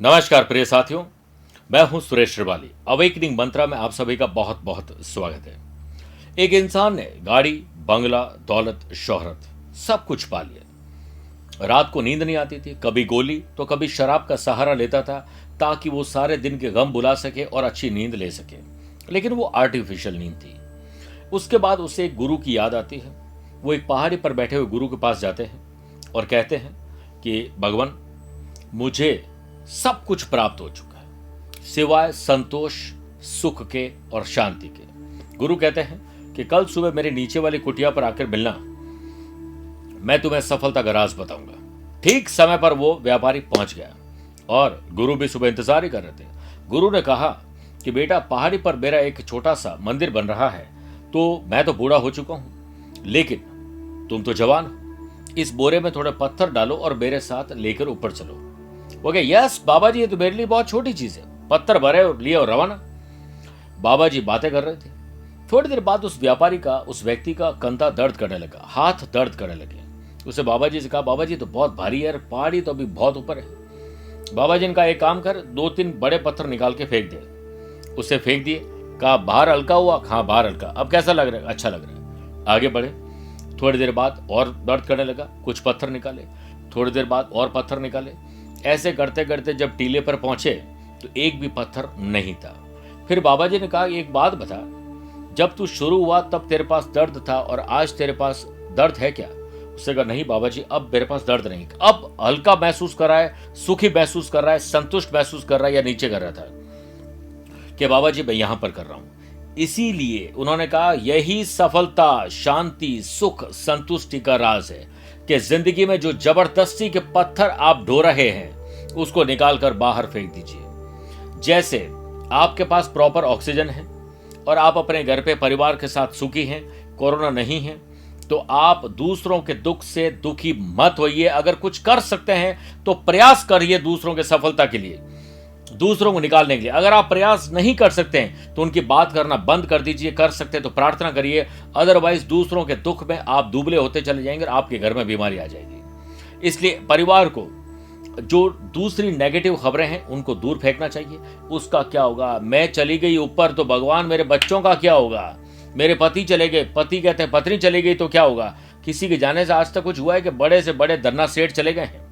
नमस्कार प्रिय साथियों, मैं हूं सुरेश श्रिवाली। अवेकनिंग मंत्रा में आप सभी का बहुत बहुत स्वागत है। एक इंसान ने गाड़ी, बंगला, दौलत, शोहरत सब कुछ पा लिया। रात को नींद नहीं आती थी, कभी गोली तो कभी शराब का सहारा लेता था ताकि वो सारे दिन के गम भुला सके और अच्छी नींद ले सके, लेकिन वो आर्टिफिशियल नींद थी। उसके बाद उसे एक गुरु की याद आती है। वो एक पहाड़ी पर बैठे हुए गुरु के पास जाते हैं और कहते हैं कि भगवान, मुझे सब कुछ प्राप्त हो चुका है सिवाय संतोष, सुख के और शांति के। गुरु कहते हैं कि कल सुबह मेरे नीचे वाली कुटिया पर आकर मिलना, मैं तुम्हें सफलता का राज बताऊंगा। ठीक समय पर वो व्यापारी पहुंच गया और गुरु भी सुबह इंतजार ही कर रहे थे। गुरु ने कहा कि बेटा, पहाड़ी पर मेरा एक छोटा सा मंदिर बन रहा है, तो मैं तो बूढ़ा हो चुका हूं, लेकिन तुम तो जवान हो। इस बोरे में थोड़े पत्थर डालो और मेरे साथ लेकर ऊपर चलो। वो कहे, यस बाबा जी, ये तो मेरे लिए बहुत छोटी चीज है। पत्थर भरे और लिए और रवाना। बाबा जी बातें कर रहे थे। थोड़ी देर बाद उस व्यापारी का, उस व्यक्ति का कंधा दर्द करने लगा, हाथ दर्द करने लगे। उसे बाबा जी से कहा, बाबा जी तो बहुत भारी है, पहाड़ी तो अभी बहुत ऊपर है। बाबा जी ने कहा, एक काम कर, 2-3 बड़े पत्थर निकाल के फेंक दे। उसे फेंक दिए। कहा, बाहर हल्का हुआ? हाँ बाहर हल्का। अब कैसा लग रहा है? अच्छा लग रहा है। आगे बढ़े। थोड़ी देर बाद और दर्द करने लगा, कुछ पत्थर निकाले। थोड़ी देर बाद और पत्थर निकाले। ऐसे करते करते जब टीले पर पहुंचे तो एक भी पत्थर नहीं था। फिर बाबा जी ने कहा, एक बात बता, जब तू शुरू हुआ तब तेरे पास दर्द था और आज तेरे पास दर्द है क्या? उसने कहा, नहीं बाबा जी, अब मेरे पास दर्द नहीं। अब हल्का महसूस कर रहा है, सुखी महसूस कर रहा है, संतुष्ट महसूस कर रहा है, या नीचे कर रहा था? कि बाबा जी मैं यहां पर कर रहा हूं। इसीलिए उन्होंने कहा, यही सफलता, शांति, सुख, संतुष्टि का राज है कि जिंदगी में जो जबरदस्ती के पत्थर आप ढो रहे हैं उसको निकालकर बाहर फेंक दीजिए। जैसे आपके पास प्रॉपर ऑक्सीजन है और आप अपने घर पे परिवार के साथ सुखी हैं, कोरोना नहीं है, तो आप दूसरों के दुख से दुखी मत होइए। अगर कुछ कर सकते हैं तो प्रयास करिए दूसरों के सफलता के लिए, दूसरों को निकालने के लिए। अगर आप प्रयास नहीं कर सकते हैं तो उनकी बात करना बंद कर दीजिए। कर सकते हैं तो प्रार्थना करिए, अदरवाइज दूसरों के दुख में आप दुबले होते चले जाएंगे और आपके घर में बीमारी आ जाएगी। इसलिए परिवार को जो दूसरी नेगेटिव खबरें हैं उनको दूर फेंकना चाहिए। उसका क्या होगा? मैं चली गई ऊपर तो भगवान मेरे बच्चों का क्या होगा? मेरे पति चले गए, पति कहते हैं पत्नी चली गई तो क्या होगा? किसी के जाने से आज तक कुछ हुआ है कि बड़े से बड़े धन्ना सेठ चले गए हैं,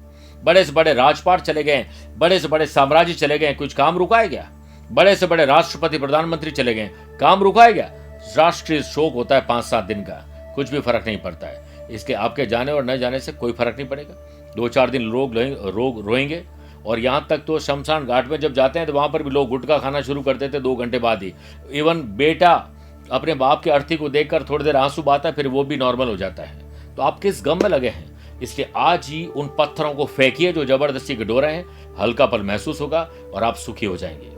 बड़े से बड़े राजपाट चले गए, बड़े से बड़े साम्राज्य चले गए, कुछ काम रुका है क्या? बड़े से बड़े राष्ट्रपति, प्रधानमंत्री चले गए, काम रुका है क्या? राष्ट्रीय शोक होता है 5-7 दिन का, कुछ भी फर्क नहीं पड़ता है। इसके आपके जाने और न जाने से कोई फर्क नहीं पड़ेगा। 2-4 दिन लोग रोएंगे। और यहाँ तक तो शमशान घाट में जब जाते हैं तो वहां पर भी लोग गुटखा खाना शुरू कर देते 2 घंटे बाद ही। इवन बेटा अपने बाप की अर्थी को देखकर थोड़ी देर आंसू बहाता है, फिर वो भी नॉर्मल हो जाता है। तो आप किस गम में लगे हैं? इसलिए आज ही उन पत्थरों को फेंकिए जो जबरदस्ती के डो रहे हैं। हल्कापन महसूस होगा और आप सुखी हो जाएंगे।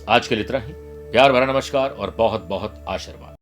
आज के लिए इतना ही। प्यार भरा नमस्कार और बहुत बहुत आशीर्वाद।